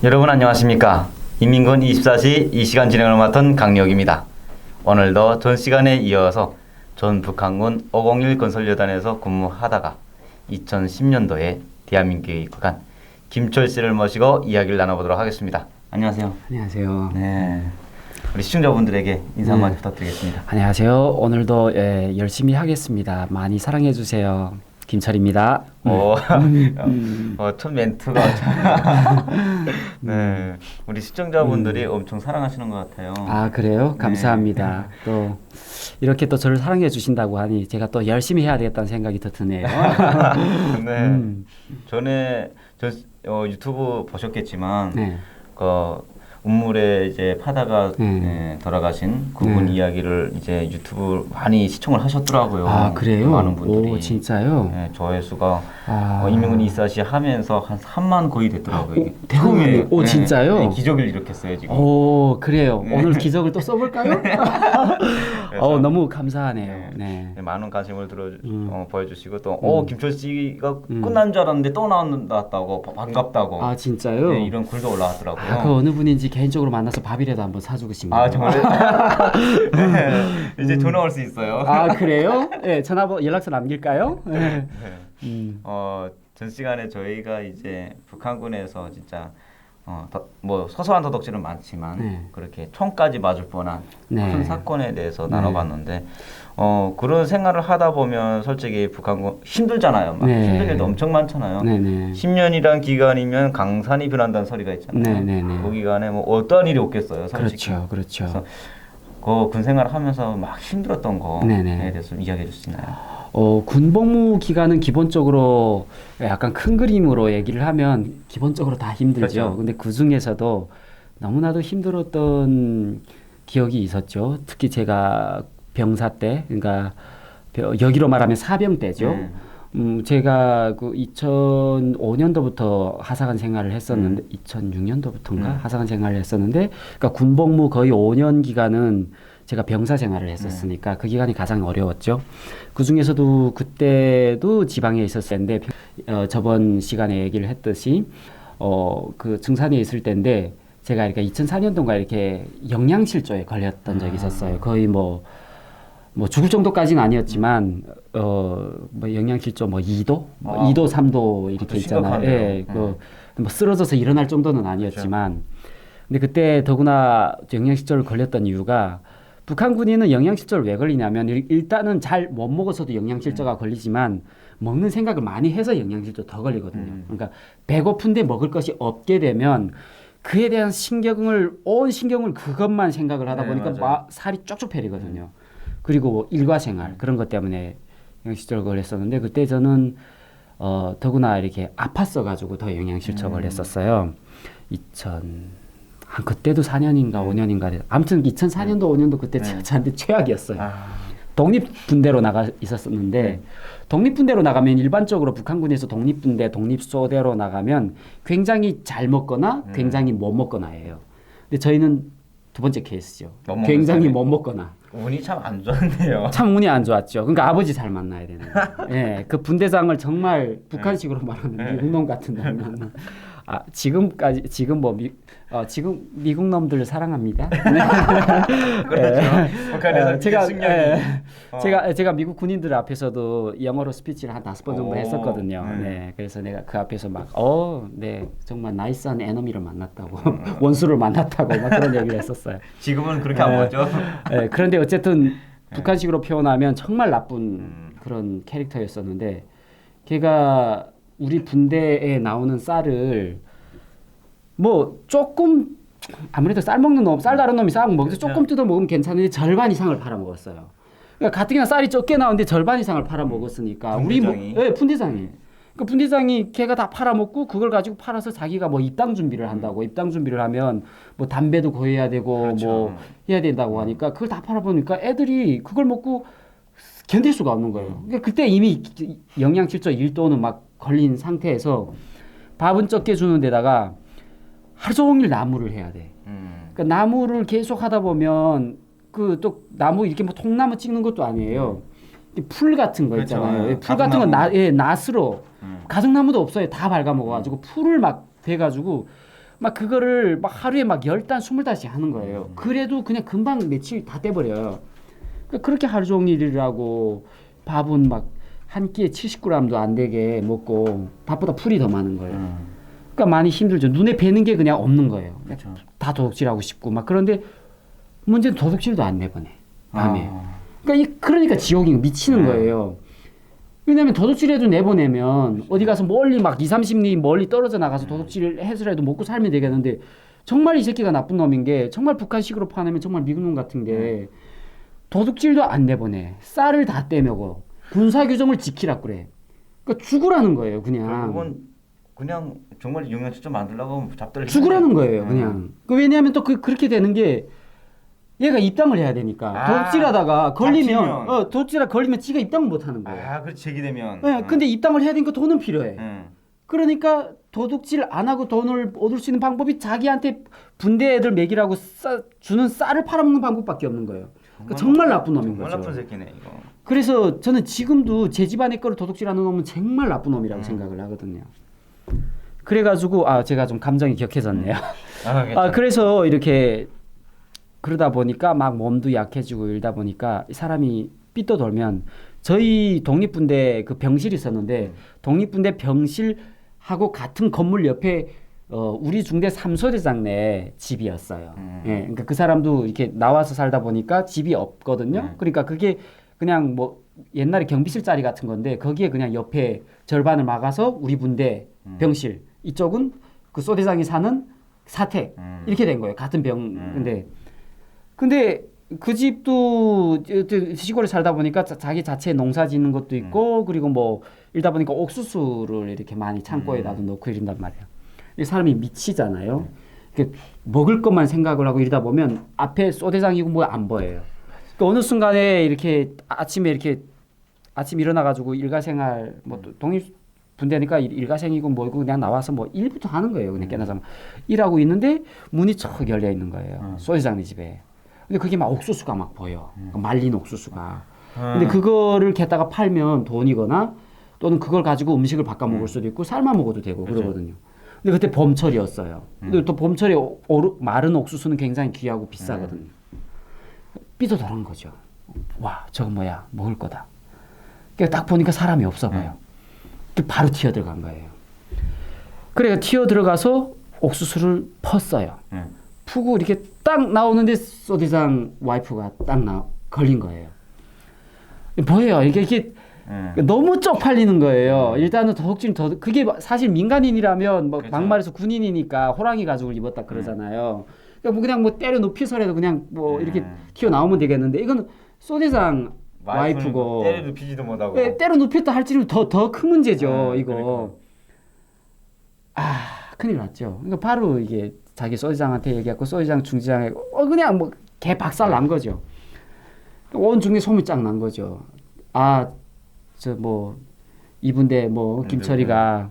여러분 안녕하십니까. 인민군 24시 이 시간 진행을 맡은 강력입니다. 오늘도 전 시간에 이어서 전 북한군 501 건설여단에서 근무하다가 2010년도에 대한민국에 입국한 김철 씨를 모시고 이야기를 나눠보도록 하겠습니다. 안녕하세요. 안녕하세요. 네, 우리 시청자분들에게 인사 한마디 부탁드리겠습니다. 안녕하세요. 오늘도 열심히 하겠습니다. 많이 사랑해 주세요. 김철입니다. 첫 멘트가 네, 우리 시청자분들이 엄청 사랑하시는 것 같아요. 아 그래요? 감사합니다. 네. 또 이렇게 또 저를 사랑해 주신다고 하니 제가 또 열심히 해야 되겠다는 생각이 더 드네요. 네, 전에 유튜브 보셨겠지만 네. 운물에 이제 파다가 돌아가신 그분 이야기를 이제 유튜브 많이 시청을 하셨더라고요. 아 그래요? 많은 분들이. 오 진짜요? 네, 조회수가 인민군 24시 하면서 한 3만 거의 됐더라고요. 대단하네. 오 진짜요? 네, 기적을 일으켰어요 지금. 오 그래요. 네. 오늘 기적을 또 써볼까요? 너무 감사하네요. 네. 많은 관심을 보여주시고 또 김철 씨가 끝난 줄 알았는데 또 나왔다고 반갑다고. 아 진짜요? 네, 이런 글도 올라왔더라고요. 그 어느 분인지 개인적으로 만나서 밥이라도 한번 사주고 싶네요. 아 정말요? 네, 이제 전화 올 수 있어요. 아 그래요? 네, 전화번호 연락처 남길까요? 네. 전 시간에 저희가 이제 북한군에서 진짜 뭐 소소한 도덕질은 많지만 그렇게 총까지 맞을 뻔한 큰 사건에 대해서 나눠봤는데 그런 생활을 하다 보면 솔직히 북한군 힘들잖아요. 막 힘든 일도 엄청 많잖아요. 10년이란 기간이면 강산이 변한다는 소리가 있잖아요. 그 기간에 뭐 어떠한 일이 없겠어요. 솔직히. 그렇죠. 그래서 그 군 생활을 하면서 막 힘들었던 거에 대해서 이야기해 줄 수 있나요? 군복무 기간은 기본적으로 약간 큰 그림으로 얘기를 하면 기본적으로 다 힘들죠. 그렇죠. 근데 그 중에서도 너무나도 힘들었던 기억이 있었죠. 특히 제가 병사 때, 그러니까 여기로 말하면 사병 때죠. 제가 그 2005년도부터 하사관 생활을 했었는데 2006년도부터인가 하사관 생활을 했었는데, 그러니까 군복무 거의 5년 기간은 제가 병사 생활을 했었으니까 그 기간이 가장 어려웠죠. 그 중에서도 그때도 지방에 있었을 텐데 저번 시간에 얘기를 했듯이 그 증산에 있을 때인데 제가 그러니까 2004년도인가 이렇게 영양실조에 걸렸던 적이 있었어요. 거의 뭐 죽을 정도까지는 아니었지만 뭐 영양실조 뭐 2도, 2도, 3도 이렇게 있잖아요. 예, 뭐 쓰러져서 일어날 정도는 아니었지만, 근데 그때 더구나 영양실조를 걸렸던 이유가 북한 군인은 영양실조를 왜 걸리냐면 일단은 잘 못 먹어서도 영양실조가 걸리지만 먹는 생각을 많이 해서 영양실조 더 걸리거든요. 그러니까 배고픈데 먹을 것이 없게 되면 그에 대한 온 신경을 그것만 생각을 하다 보니까 살이 쪽쪽 패리거든요. 그리고 뭐 일과생활 그런 것 때문에 영양실조를 걸렸었는데 그때 저는 더구나 이렇게 아팠어가지고 더 영양실조를 걸렸었어요. 그때도 4년인가 5년인가 아무튼 2004년도 5년도 그때 저한테 최악이었어요. 독립분대로 나가 있었었는데 독립분대로 나가면 일반적으로 북한군에서 독립분대 독립소대로 나가면 굉장히 잘 먹거나 굉장히 못 먹거나예요. 근데 저희는 두 번째 케이스죠. 굉장히 못 먹거나. 운이 참 안 좋았네요. 참 운이 안 좋았죠. 그러니까 아버지 잘 만나야 되는 거예요. 예, 그 분대장을 정말 북한식으로 말하면 미국놈 같은 놈. 지금 미국 놈들 사랑합니다. 그렇죠. 북한에서 제가 미국 군인들 앞에서도 영어로 스피치를 한 5번 정도 했었거든요. 네, 그래서 내가 그 앞에서 정말 나이스한 에너미를 만났다고, 원수를 만났다고 막 그런 얘기를 했었어요. 지금은 그렇게 안 보죠. 그런데 어쨌든 북한식으로 표현하면 정말 나쁜 그런 캐릭터였었는데, 걔가 우리 분대에 나오는 쌀을 뭐 조금 아무래도 쌀 먹는 놈, 쌀 다른 놈이 쌀 먹어서 조금 뜯어 먹으면 괜찮은데 절반 이상을 팔아 먹었어요. 그러니까 가뜩이나 쌀이 적게 나오는데 절반 이상을 팔아 먹었으니까 분대장이. 그 분대장이 걔가 다 팔아 먹고 그걸 가지고 팔아서 자기가 뭐 입당 준비를 한다고. 입당 준비를 하면 뭐 담배도 구해야 되고 뭐 해야 된다고 하니까 그걸 다 팔아 보니까 애들이 그걸 먹고 견딜 수가 없는 거예요. 그러니까 그때 이미 영양실조 1도는 막 걸린 상태에서 밥은 적게 주는 데다가 하루 종일 나무를 해야 돼. 그러니까 나무를 계속 하다 보면 그 또 나무 이렇게 뭐 통나무 찍는 것도 아니에요. 풀 같은 거 그렇죠. 있잖아요. 예, 풀 같은 건 낫으로 음. 가정나무도 없어요. 다 갉아먹어가지고 풀을 막 대가지고 막 그거를 막 하루에 막 10단 20단씩 하는 거예요. 그래도 그냥 금방 며칠 다 떼버려요. 그러니까 그렇게 하루 종일 일하고 밥은 막 한 끼에 70g도 안 되게 먹고 밥보다 풀이 더 많은 거예요. 그러니까 많이 힘들죠. 눈에 뵈는 게 그냥 없는 거예요. 그렇죠. 다 도둑질하고 싶고 막 그런데 문제는 도둑질도 안 내보내 밤에. 그러니까 지옥인 거 미치는 거예요. 왜냐면 도둑질해도 내보내면 어디 가서 멀리 막 2, 30리 멀리 떨어져 나가서 도둑질 해서라도 먹고 살면 되겠는데 정말 이 새끼가 나쁜 놈인 게 정말 북한식으로 파내면 정말 미국 놈 같은 게 도둑질도 안 내보내. 쌀을 다 떼먹어. 군사규정을 지키라 그래. 그러니까 죽으라는 거예요 그냥. 그건 그냥 정말 영양실조 만들려고 잡들 죽으라는 거예요 그냥. 왜냐하면 또 그렇게 되는 게 얘가 입당을 해야 되니까 도둑질하다가 걸리면 도둑질하다 걸리면 지가 입당을 못 하는 거예요. 그렇지 제기되면. 네, 근데 입당을 해야 되니까 돈은 필요해. 그러니까 도둑질 안 하고 돈을 얻을 수 있는 방법이 자기한테 분대 애들 먹이라고 주는 쌀을 팔아먹는 방법밖에 없는 거예요. 그러니까 정말 나쁜 놈인 정말 거죠. 나쁜 새끼네 이거. 그래서 저는 지금도 제 집안의 거를 도둑질하는 놈은 정말 나쁜 놈이라고 생각을 하거든요. 그래가지고 제가 좀 감정이 격해졌네요. 그래서 이렇게 그러다 보니까 막 몸도 약해지고 이러다 보니까 사람이 삐떠 돌면 저희 독립분대 그 병실이 있었는데 독립분대 병실하고 같은 건물 옆에 우리 중대 3소대장 내 집이었어요. 예, 그러니까 그 사람도 이렇게 나와서 살다 보니까 집이 없거든요. 그러니까 그게 그냥 뭐 옛날에 경비실 자리 같은 건데 거기에 그냥 옆에 절반을 막아서 우리 분대 병실 이쪽은 그 소대장이 사는 사택 이렇게 된 거예요. 같은 근데 그 집도 시골에 살다 보니까 자기 자체 농사 짓는 것도 있고 그리고 뭐 이러다 보니까 옥수수를 이렇게 많이 창고에다도 넣고 이런단 말이에요. 이 사람이 미치잖아요. 먹을 것만 생각을 하고 이러다 보면 앞에 소대장이고 뭐 안 보여요. 그러니까 어느 순간에 이렇게 아침에 이렇게 아침 일어나가지고 일가생활 뭐 독립분대니까 일가생이고 뭐고 그냥 나와서 뭐 일부터 하는 거예요. 그냥 깨나서 일하고 있는데 문이 척 열려 있는 거예요. 소대장네 집에. 근데 그게 막 옥수수가 막 보여. 말린 옥수수가. 근데 그거를 겠다가 팔면 돈이거나 또는 그걸 가지고 음식을 바꿔 먹을 수도 있고 삶아 먹어도 되고 그러거든요. 근데 그때 봄철이었어요. 근데 또 봄철에 마른 옥수수는 굉장히 귀하고 비싸거든요. 삐져돌은 거죠. 와, 저거 뭐야? 먹을 거다. 딱 보니까 사람이 없어 보여. 바로 튀어 들어간 거예요. 그래 튀어 들어가서 옥수수를 펐어요. 푸고 이렇게 딱 나오는데 소대장 와이프가 딱 걸린 거예요. 보여요. 이게 너무 쪽팔리는 거예요. 일단은 그게 사실 민간인이라면 뭐 막말해서 군인이니까 호랑이 가죽을 입었다 그러잖아요. 그러니까 그냥 뭐 때려 눕혀서라도 그냥 뭐 이렇게 튀어 나오면 되겠는데 이건 소대장 와이프고 때려 눕히지도 못하고 때려 눕혔다 할지는 더 큰 문제죠. 이거. 큰일 났죠. 그러니까 바로 이게 자기 소대장한테 얘기하고 소대장 중대장에 그냥 뭐 개 박살 난 거죠. 온 중대 소문이 쫙 난 거죠. 저 뭐 이분데 뭐 김철이가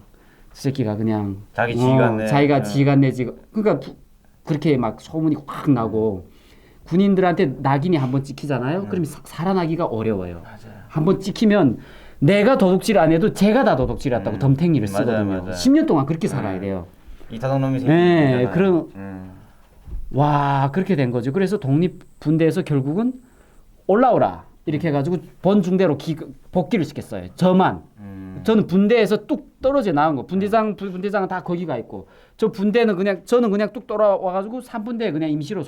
저 새끼가 그냥 자기 지휘관네 자기가 지휘관네 지금 그러니까 그렇게 막 소문이 확 나고 군인들한테 낙인이 한번 찍히잖아요. 그러면 살아나기가 어려워요. 한번 찍히면 내가 도둑질 안 해도 제가 다 도둑질했다고 덤탱이를 쓰거든요. 10년 동안 그렇게 살아야 돼요. 이타동놈이 네, 와 그렇게 된 거죠. 그래서 독립분대에서 결국은 올라오라 이렇게 해가지고 본중대로 복귀를 시켰어요. 저는 분대에서 뚝 떨어져 나온 거. 분대장은 다 거기가 있고 저 분대는 저는 그냥 뚝 돌아와가지고 3분대에 그냥 임시로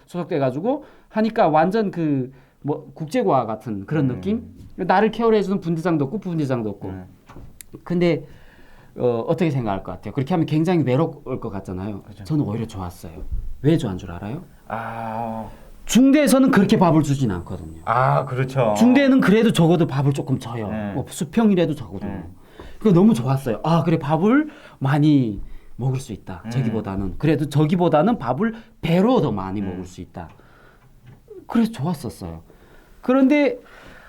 소속돼가지고 하니까 완전 그 뭐 국제고와 같은 그런 느낌. 나를 케어해주는 분대장도 없고 부분대장도 없고. 근데 어떻게 생각할 것 같아요? 그렇게 하면 굉장히 외로울 것 같잖아요. 그렇죠. 저는 오히려 좋았어요. 왜 좋아한 줄 알아요? 중대에서는 그렇게 밥을 주진 않거든요. 그렇죠. 중대는 그래도 적어도 밥을 조금 줘요. 뭐 수평이라도 적어도. 그거 너무 좋았어요. 그래 밥을 많이 먹을 수 있다. 저기보다는 밥을 배로 더 많이 먹을 수 있다. 그래서 좋았었어요. 그런데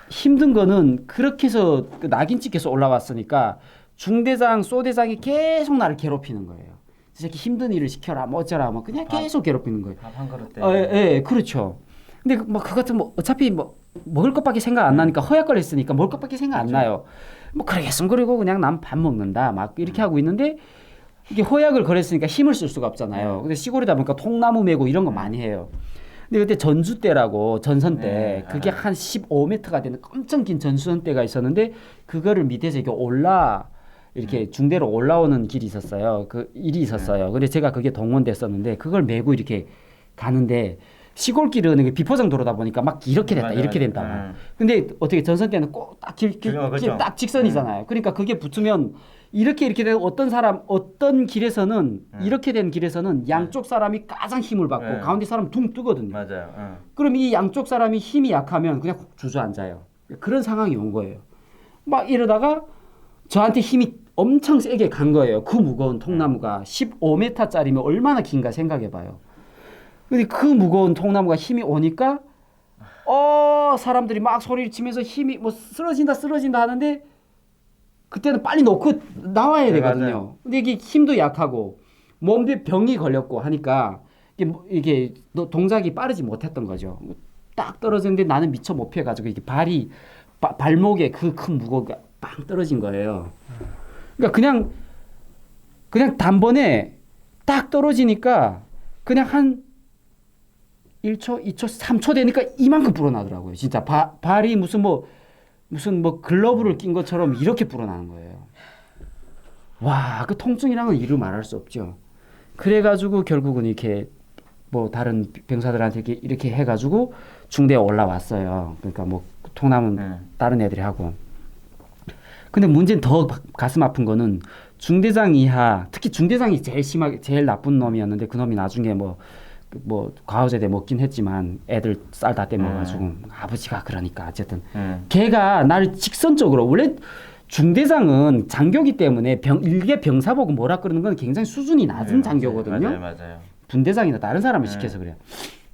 힘든 거는 그렇게 해서 낙인 찍혀서 올라왔으니까 중대장, 소대장이 계속 나를 괴롭히는 거예요. 저렇게 힘든 일을 시켜라, 뭐 어쩌라, 뭐 그냥 계속 괴롭히는 거예요. 밥 한 그릇 때. 예, 그렇죠. 근데 뭐 그 같은 뭐 어차피 뭐 먹을 것밖에 생각 안 나니까 허약 걸렸으니까 먹을 것밖에 생각 안 나요. 뭐 그러겠음 그리고 그냥 난 밥 먹는다 막 이렇게 하고 있는데 이게 허약을 걸렸으니까 힘을 쓸 수가 없잖아요. 근데 시골이다 보니까 통나무 메고 이런 거 많이 해요. 근데 그때 전주대라고 전선대 그게 한 15m가 되는 엄청 긴 전선대가 있었는데 그거를 밑에서 이렇게 이렇게 중대로 올라오는 길이 있었어요. 그 일이 있었어요. 근데 제가 그게 동원됐었는데 그걸 메고 이렇게 가는데 시골길은 비포장 도로다 보니까 막 이렇게 됐다 이렇게 된다. 근데 어떻게 전선대는 꼭 딱 직선이잖아요. 그러니까 그게 붙으면 이렇게 되고 어떤 길에서는 이렇게 된 길에서는 양쪽 사람이 가장 힘을 받고 가운데 사람 둥 뜨거든요. 맞아요. 그럼 이 양쪽 사람이 힘이 약하면 그냥 주저앉아요. 그런 상황이 온 거예요. 막 이러다가 저한테 힘이 엄청 세게 간 거예요. 그 무거운 통나무가 15m짜리면 얼마나 긴가 생각해 봐요. 근데 그 무거운 통나무가 힘이 오니까 사람들이 막 소리를 치면서 힘이 뭐 쓰러진다 하는데 그때는 빨리 놓고 나와야 되거든요. 맞아요. 근데 이게 힘도 약하고 몸에 병이 걸렸고 하니까 이게 동작이 빠르지 못했던 거죠. 딱 떨어졌는데 나는 미처 못 피해가지고 이게 발목에 그 큰 무거워가 빵 떨어진 거예요. 그러니까 그냥 단번에 딱 떨어지니까 그냥 한 1초, 2초, 3초 되니까 이만큼 불어나더라고요. 진짜 발이 무슨 글러브를 낀 것처럼 이렇게 불어나는 거예요. 와, 그 통증이랑은 이루 말할 수 없죠. 그래가지고 결국은 이렇게 뭐 다른 병사들한테 이렇게 해가지고 중대에 올라왔어요. 그러니까 뭐 통남은 다른 애들이 하고. 근데 문제는 더 가슴 아픈 거는 중대장 이하, 특히 중대장이 제일 나쁜 놈이었는데 그 놈이 나중에 뭐 과거제대 먹긴 했지만 애들 쌀 다 떼먹어가지고 아버지가 그러니까 어쨌든 걔가 나를 직선적으로 원래 중대장은 장교기 때문에 일개 병사 보고 뭐라 그러는 건 굉장히 수준이 낮은 장교거든요. 맞아요. 분대장이나 다른 사람을 시켜서 그래요.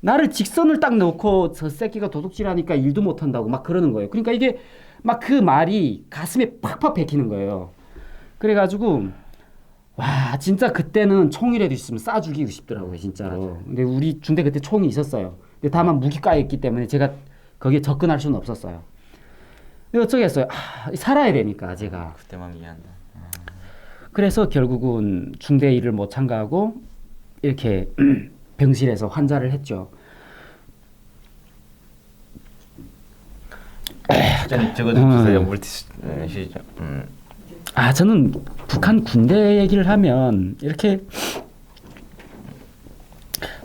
나를 직선을 딱 놓고 저 새끼가 도둑질하니까 일도 못한다고 막 그러는 거예요. 그러니까 이게 막 그 말이 가슴에 팍팍 박히는 거예요. 그래가지고 와 진짜 그때는 총이라도 있으면 쏴 죽이고 싶더라고요 진짜로. 맞아요. 근데 우리 중대 그때 총이 있었어요. 근데 다만 무기과였기 때문에 제가 거기에 접근할 수는 없었어요. 근데 어쩌겠어요. 살아야 되니까 제가. 그때만 이해한다. 그래서 결국은 중대 일을 못 참가하고 이렇게 병실에서 환자를 했죠. 저거 좀 주세요. 물티슈 시죠. 저는 북한 군대 얘기를 하면 이렇게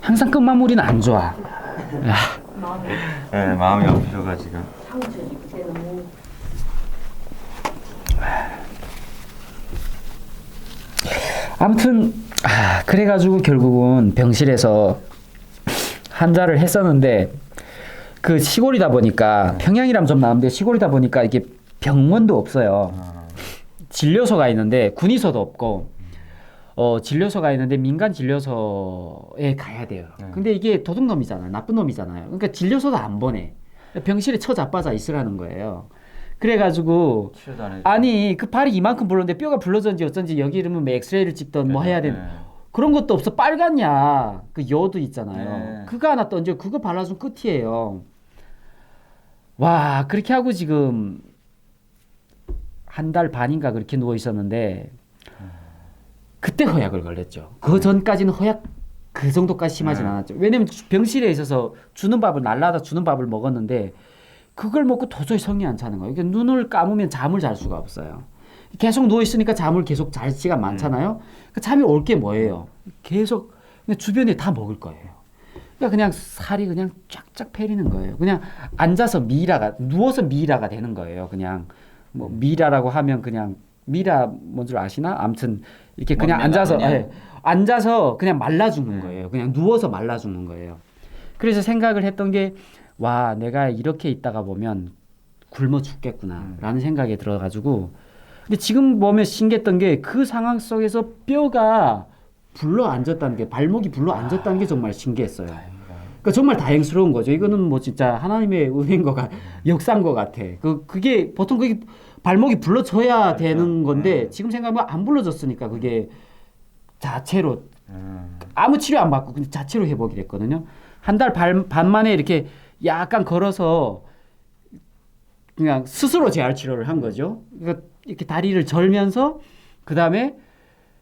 항상 끝마무리는 안 좋아. 네, 마음이 아프셔가지고. 아무튼 그래가지고 결국은 병실에서 환자를 했었는데 그 시골이다 보니까 평양이라면 좀 나은데 시골이다 보니까 이게 병원도 없어요. 진료소가 있는데 군의소도 없고 진료소가 있는데 민간 진료소에 가야 돼요. 근데 이게 도둑놈이잖아요. 나쁜 놈이잖아요. 그러니까 진료소도 안 보내. 병실에 처자빠져 있으라는 거예요. 그래가지고 아니 그 발이 이만큼 불렀는데 뼈가 불러졌는지 어쩐지 여기 이러면 뭐 엑스레이를 찍던 뭐 해야 되는 그런 것도 없어. 빨갛냐 그 여도 있잖아요. 그거 하나 던져 그거 발라준 끝이에요. 와 그렇게 하고 지금 한 달 반인가 그렇게 누워 있었는데 그때 허약을 걸렸죠. 그 전까지는 허약 그 정도까지 심하진 않았죠. 왜냐면 병실에 있어서 주는 밥을 날라다 주는 밥을 먹었는데 그걸 먹고 도저히 성이 안 차는 거예요. 그러니까 눈을 감으면 잠을 잘 수가 없어요. 계속 누워 있으니까 잠을 계속 잘 시간 많잖아요. 그 잠이 올 게 뭐예요? 계속 주변에 다 먹을 거예요. 그러니까 그냥 살이 그냥 쫙쫙 패리는 거예요. 그냥 앉아서 누워서 미라가 되는 거예요. 그냥 뭐 미라라고 하면 그냥 미라 뭔 줄 아시나? 아무튼 이렇게 그냥 앉아서 그냥 말라 죽는 거예요. 그냥 누워서 말라 죽는 거예요. 그래서 생각을 했던 게 와 내가 이렇게 있다가 보면 굶어 죽겠구나라는 생각이 들어가지고 근데 지금 보면 신기했던 게 그 상황 속에서 뼈가 불러 앉았다는 게 발목이 불러 앉았다는 게 정말 신기했어요. 그러니까 정말 다행스러운 거죠. 이거는 뭐 진짜 하나님의 은혜인 역사인 것 같아. 그게 보통 그게 발목이 불러져야 되는 건데 지금 생각하면 안 불러졌으니까 그게 자체로 아무 치료 안 받고 그냥 자체로 회복이 됐거든요. 한 달 반 만에 이렇게 약간 걸어서 그냥 스스로 재활 치료를 한 거죠. 그러니까 이렇게 다리를 절면서 그 다음에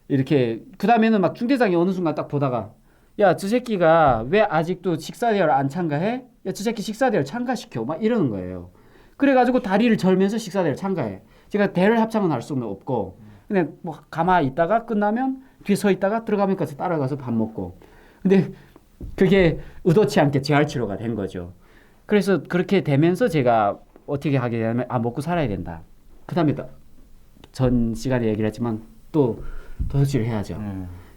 이렇게 그 다음에는 막 중대장이 어느 순간 딱 보다가 야, 저 새끼가 왜 아직도 식사대열 안 참가해? 야, 저 새끼 식사대열 참가시켜. 막 이러는 거예요. 그래가지고 다리를 절면서 식사대열 참가해. 제가 대를 합창은 할 수는 없고 그냥 뭐 가만히 있다가 끝나면 뒤에 서 있다가 들어가면 까지 따라가서 밥 먹고. 근데 그게 의도치 않게 재활치료가 된 거죠. 그래서 그렇게 되면서 제가 어떻게 하게 되냐면 먹고 살아야 된다. 그 다음에 전 시간에 얘기를 했지만 또 도둑질을 해야죠.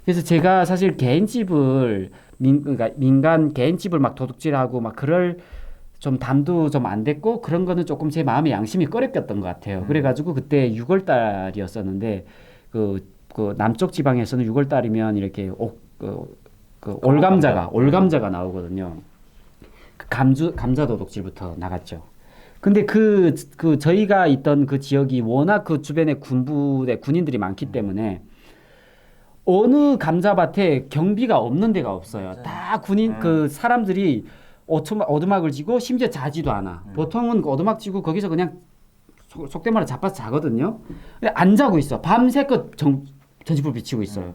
그래서 제가 사실 개인집을 그러니까 민간 개인집을 막 도둑질하고 막 그럴 좀 담도 좀 안 됐고 그런 거는 조금 제 마음의 양심이 꺼렸던 것 같아요. 그래가지고 그때 6월 달이었었는데 그 남쪽 지방에서는 6월 달이면 이렇게 올감자가 나오거든요. 그 감자 도둑질부터 나갔죠. 근데 그 저희가 있던 그 지역이 워낙 그 주변에 군인들이 많기 때문에 어느 감자밭에 경비가 없는 데가 없어요. 다 군인 그 사람들이 오두막을 지고 심지어 자지도 않아. 보통은 오두막 지고 거기서 그냥 속된 말로 자빠서 자거든요. 근데 안 자고 있어. 밤새껏 전지불 비치고 있어요.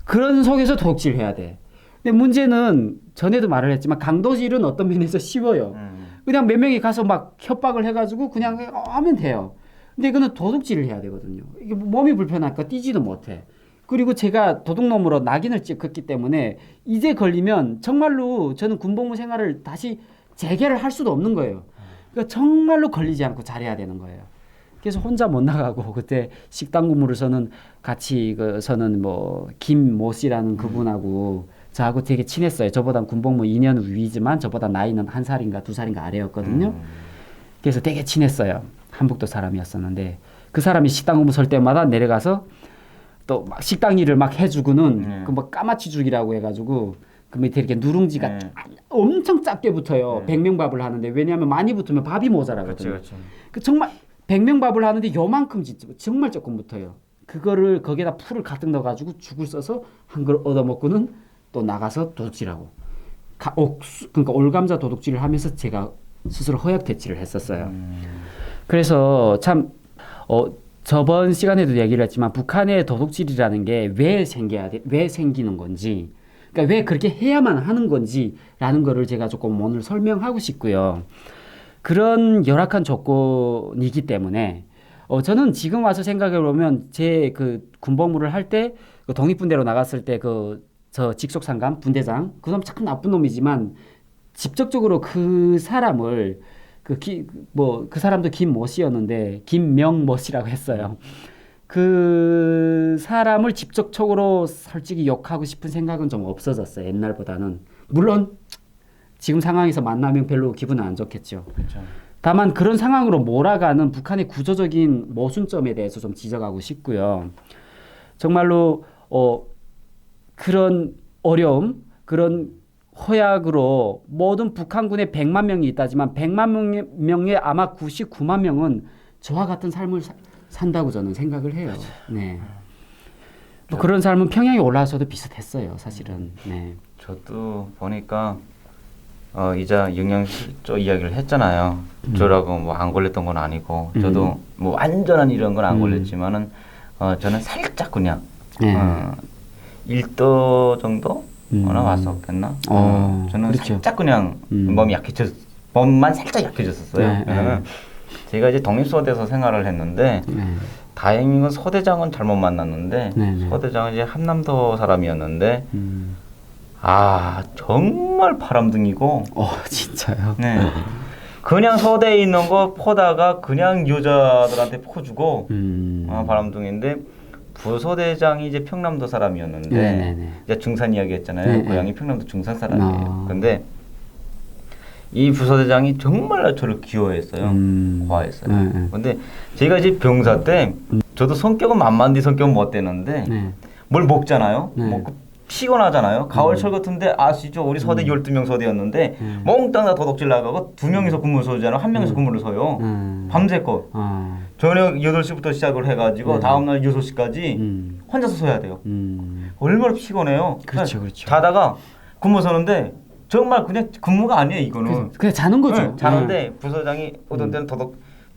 그런 속에서 도둑질 해야 돼. 근데 문제는 전에도 말을 했지만 강도질은 어떤 면에서 쉬워요. 그냥 몇 명이 가서 막 협박을 해가지고 그냥 하면 돼요. 근데 이거는 도둑질을 해야 되거든요. 이게 몸이 불편하니까 뛰지도 못해. 그리고 제가 도둑놈으로 낙인을 찍었기 때문에 이제 걸리면 정말로 저는 군복무 생활을 다시 재개를 할 수도 없는 거예요. 그러니까 정말로 걸리지 않고 잘해야 되는 거예요. 그래서 혼자 못 나가고 그때 식당 근무를 같이 저는 뭐 김모 씨라는 그분하고 저하고 되게 친했어요. 저보다 군복무 2년 위지만 저보다 나이는 1살인가 2살인가 아래였거든요. 그래서 되게 친했어요. 한북도 사람이었었는데 그 사람이 식당 근무 설 때마다 내려가서 또 막 식당 일을 막 해주고는 그 뭐 까마치죽이라고 해가지고 그 밑에 이렇게 누룽지가 엄청 작게 붙어요. 100명 밥을 하는데 왜냐하면 많이 붙으면 밥이 모자라거든요. 그렇죠. 그 정말 100명 밥을 하는데 요만큼 정말 조금 붙어요. 그거를 거기에다 풀을 가득 넣어가지고 죽을 써서 한 그릇 얻어먹고는 또 나가서 도둑질하고 그러니까 올감자 도둑질을 하면서 제가 스스로 허약 퇴치를 했었어요. 그래서 참 저번 시간에도 얘기를 했지만 북한의 도둑질이라는 게 왜 생기는 건지, 그러니까 왜 그렇게 해야만 하는 건지라는 거를 제가 조금 오늘 설명하고 싶고요. 그런 열악한 조건이기 때문에 저는 지금 와서 생각해 보면 제 그 군복무를 할 때 그 독립분대로 나갔을 때 저 직속상감 분대장 그 사람 참 나쁜 놈이지만 직접적으로 그 사람을 그 사람도 김모 씨였는데 김명모 씨라고 했어요. 그 사람을 직접적으로 솔직히 욕하고 싶은 생각은 좀 없어졌어요. 옛날보다는. 물론 지금 상황에서 만나면 별로 기분은 안 좋겠죠. 그렇죠. 다만 그런 상황으로 몰아가는 북한의 구조적인 모순점에 대해서 좀 지적하고 싶고요. 정말로 그런 어려움, 그런 허약으로 모든 북한군에 100만 명이 있다지만 100만 명의 아마 99만 명은 저와 같은 삶을 산다고 저는 생각을 해요. 네. 뭐 그런 삶은 평양에 올라와서도 비슷했어요, 사실은. 네. 저도 보니까 이자 영양실조 이야기를 했잖아요. 저라고 뭐 안 걸렸던 건 아니고 저도 뭐 완전한 이런 건 안 걸렸지만은 저는 살짝 그냥 1도 정도 왔었겠나? 저는 그렇죠. 살짝 그냥 몸만 살짝 약해졌었어요. 왜냐면 제가 이제 독립소대에서 생활을 했는데 다행인 건 소대장은 잘못 만났는데 소대장은 이제 한남도 사람이었는데 정말 바람둥이고 진짜요? 네. 그냥 소대에 있는 거 포다가 그냥 여자들한테 퍼주고 바람둥이인데 부소대장이 이제 평남도 사람이었는데 이제 중산 이야기 했잖아요. 고향이 평남도 중산 사람이에요. 근데 이 부소대장이 정말 저를 귀여워했어요. 좋아했어요. 근데 제가 이제 병사 때 저도 성격은 만만디 성격은 못 되는데 뭘 먹잖아요. 먹고 피곤하잖아요. 가을철 같은데 아시죠? 우리 소대 12명 소대였는데 몽땅 다 도둑질 나가고 2명이서 근무를 서잖아요. 1명이서 근무를 서요. 밤새껏. 저녁 8시부터 시작을 해가지고 다음날 6시까지 혼자서 서야 돼요. 얼마나 피곤해요. 그렇죠. 자다가 근무 서는데 정말 그냥 근무가 아니에요. 이거는. 그냥 자는 거죠. 자는데 부서장이 어떤 때는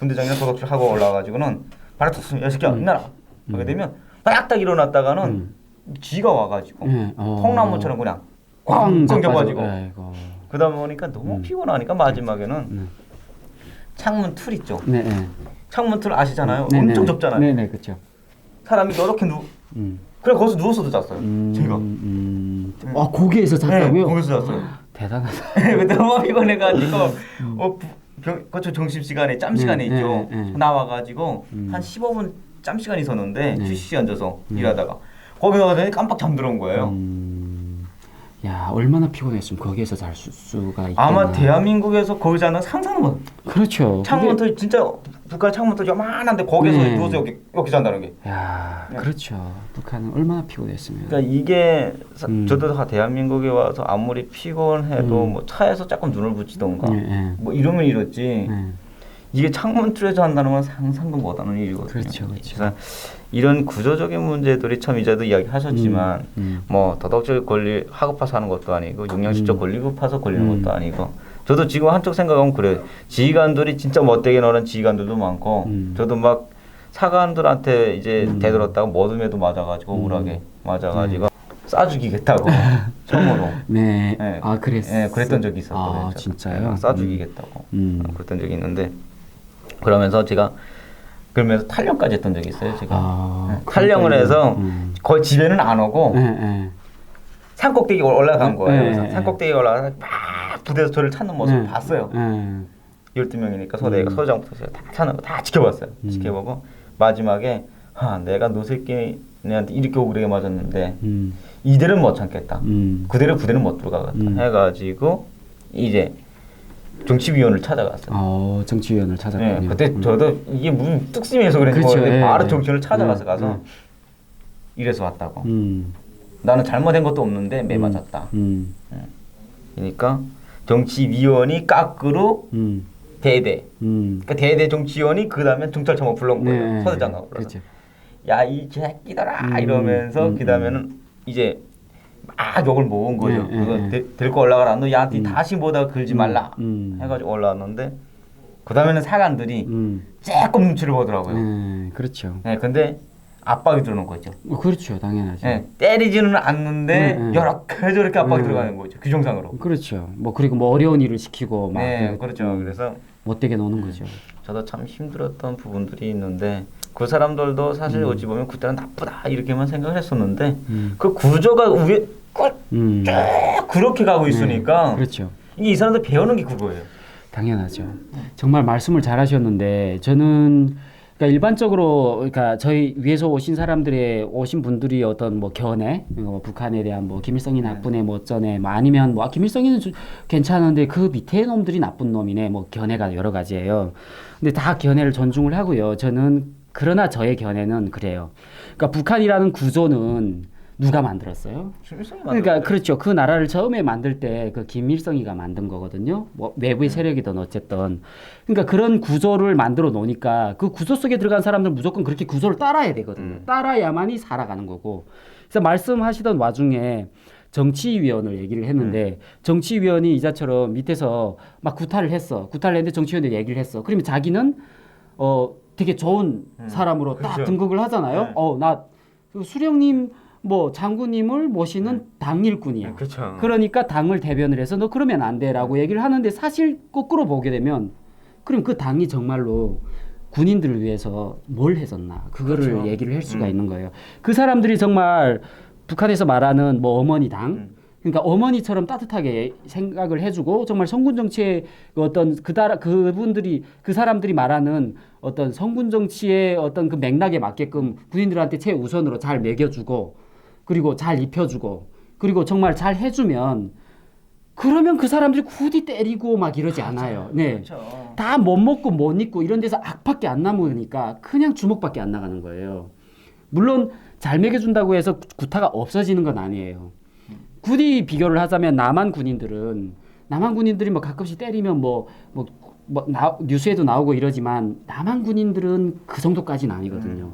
분대장이랑 도덕질 하고 올라가지고는 바로 tus으면 야 새끼야 일어나라 하게 되면 딱 일어났다가는 쥐가 와가지고 콩나물처럼 그냥 꽝 끊겨가지고 그러다 보니까 너무 피곤하니까 마지막에는 창문 틀 있죠. 창문 틀 아시잖아요. 엄청 좁잖아요. 네네 그렇죠. 사람이 이렇게 그래 거기서 누워서도 잤어요. 제가. 아 거기에서 잤다고요? 네, 거기서 잤어요. 대단하다. 그때 너무 피곤해가지고 그쵸 점심 시간에 짬 시간에 있죠. 나와가지고 한 15분 짬 시간 있었는데 휴식 앉아서 일하다가 거기 가서 깜빡 잠들어온 거예요. 야 얼마나 피곤했으면 거기에서 잘 수가 있겠나. 아마 대한민국에서 거기 자는 상상은 못. 그렇죠. 창문틀 진짜 북한 창문틀 요만한데 거기서 누워서 여기 잔다는 게. 야 그렇죠. 북한은 얼마나 피곤했으면. 그러니까 이게 저도 대한민국에 와서 아무리 피곤해도 뭐 차에서 조금 눈을 붙이던가 뭐 이러면 이렇지. 이게 창문틀에서 한다는 건 상상도 못하는 일이거든요. 그렇죠. 그래서 이런 구조적인 문제들이 참 이제도 이야기하셨지만 뭐 도덕적 권리 하고파서 하는 것도 아니고 영양실적 권리 급파서 걸리는 것도 아니고 저도 지금 한쪽 생각하면 그래요. 지휘관들이 진짜 못되게 노는 지휘관들도 많고 저도 막 사관들한테 이제 대들었다가 머슴에도 맞아가지고 억울하게 맞아가지고 쏴 죽이겠다고 처음으로. 네. 아 그랬어요. 네, 그랬던 적이 있었거든요. 아 진짜요? 쏴 죽이겠다고 그랬던 적이 있는데 그러면서 제가 그러면서 탈영까지 했던 적이 있어요. 제가 탈영을 해서 거의 집에는 안 오고 산꼭대기 올라간 거예요. 그래서 산꼭대기 올라가서 막 부대에서 저를 찾는 모습을 봤어요. 12명이니까 소대장부터 제가 다 찾는 거 다 지켜봤어요. 지켜보고 마지막에 내가 너 새끼한테 이렇게 억울하게 맞았는데 이대로는 못 참겠다. 그대로 부대는 못 들어가겠다. 해가지고 이제 정치위원을 찾아갔어요. 정치위원을 찾았군요. 네, 그때 저도 이게 무슨 뚝심해서 그런지 그렇죠. 모르겠는데 바로 정치위원을 찾아가서 가서 이래서 왔다고. 나는 잘못한 것도 없는데 매 맞았다. 그러니까 정치위원이 깎으로 대대. 그러니까 대대 정치위원이 그 다음에 경찰청으로 불러온 거예요. 서대장하고 불러서. 야 이 새끼들아 이러면서 그 다음에는 이제 막 욕을 모은 거죠. 그거 데리고 올라가라. 너 야한테 다시 보다가 걸지 말라. 해가지고 올라왔는데 그 다음에는 사관들이 조금 눈치를 보더라고요. 그렇죠. 네, 근데 압박이 들어오는 거죠. 그렇죠, 당연하죠. 네, 때리지는 않는데 이렇게 저렇게 압박이 들어가는 거죠. 규정상으로. 그렇죠. 뭐 그리고 뭐 어려운 일을 시키고 막. 네, 그렇죠. 그래서 못되게 노는 거죠. 저도 참 힘들었던 부분들이 있는데 그 사람들도 사실 어찌 보면 그때는 나쁘다 이렇게만 생각을 했었는데 그 구조가 위에 쭉 그렇게 가고 있으니까 그렇죠. 이 사람들 배우는 게 그거예요. 당연하죠. 정말 말씀을 잘하셨는데 저는 그러니까 일반적으로 그러니까 저희 위에서 오신 분들이 어떤 뭐 견해, 북한에 대한 뭐 김일성이 나쁘네, 뭐 어쩌네, 뭐 아니면 뭐 김일성이는 괜찮은데 그 밑에 놈들이 나쁜 놈이네, 뭐 견해가 여러 가지예요. 근데 다 견해를 존중을 하고요. 저는 그러나 저의 견해는 그래요. 그러니까 북한이라는 구조는 누가 만들었어요? 김일성이 그러니까 그렇죠. 그 나라를 처음에 만들 때 그 김일성이가 만든 거거든요. 뭐 외부의 세력이든 어쨌든. 그러니까 그런 구조를 만들어 놓으니까 그 구조 속에 들어간 사람들은 무조건 그렇게 구조를 따라야 되거든요. 따라야만이 살아가는 거고. 그래서 말씀하시던 와중에 정치위원을 얘기를 했는데 정치위원이 이자처럼 밑에서 막 구타를 했어. 구타를 했는데 정치위원들 얘기를 했어. 그러면 자기는 되게 좋은 사람으로 딱 그렇죠. 등극을 하잖아요. 나 수령님 뭐 장군님을 모시는 당 일꾼이야. 그렇죠. 그러니까 당을 대변을 해서 너 그러면 안 돼라고 얘기를 하는데 사실 거꾸로 보게 되면 그럼 그 당이 정말로 군인들을 위해서 뭘 했었나 그거를 그렇죠. 얘기를 할 수가 있는 거예요. 그 사람들이 정말 북한에서 말하는 뭐 어머니 당 그러니까 어머니처럼 따뜻하게 생각을 해주고 정말 성군 정치의 어떤 그분들이 그 사람들이 말하는 어떤 성군 정치의 어떤 그 맥락에 맞게끔 군인들한테 최우선으로 잘 먹여주고 그리고 잘 입혀주고 그리고 정말 잘 해주면 그러면 그 사람들이 굳이 때리고 막 이러지 않아요. 네, 그렇죠. 다 못 먹고 못 입고 이런 데서 악밖에 안 남으니까 그냥 주먹밖에 안 나가는 거예요. 물론 잘 먹여준다고 해서 구타가 없어지는 건 아니에요. 굳이 비교를 하자면 남한 군인들이 뭐 가끔씩 때리면 뉴스에도 나오고 이러지만 남한 군인들은 그 정도까지는 아니거든요.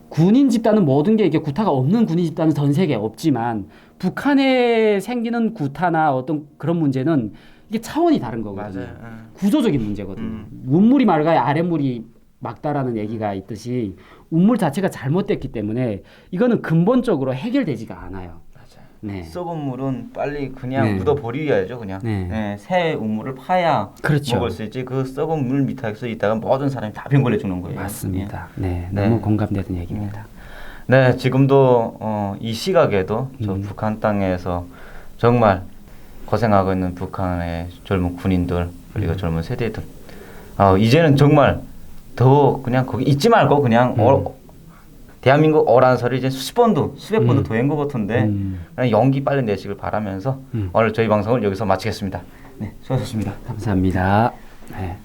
군인 집단은 모든 게 이게 구타가 없는 군인 집단은 전 세계에 없지만 북한에 생기는 구타나 어떤 그런 문제는 이게 차원이 다른 거거든요. 맞아요. 구조적인 문제거든요. 윗물이 맑아야 아랫물이 맑다라는 얘기가 있듯이 운물 자체가 잘못됐기 때문에 이거는 근본적으로 해결되지가 않아요. 맞아요. 네. 썩은 물은 빨리 그냥 네. 묻어버려야죠. 그냥 네. 새 우물을 파야 그렇죠. 먹을 수 있지. 그 썩은 물 밑에서 있다가 모든 사람이 다 병 걸려 죽는 거예요. 맞습니다. 네, 네. 너무 공감되는 얘기입니다. 네, 지금도 이 시각에도 저 북한 땅에서 정말 고생하고 있는 북한의 젊은 군인들 그리고 젊은 세대들 이제는 정말 더 그냥 거기 있지 말고 그냥 대한민국 어라는 소리 이제 수십 번도 수백 번도 더 한 것 같은데 그냥 용기 빨리 내시길 바라면서 오늘 저희 방송을 여기서 마치겠습니다. 네, 수고하셨습니다. 감사합니다. 네.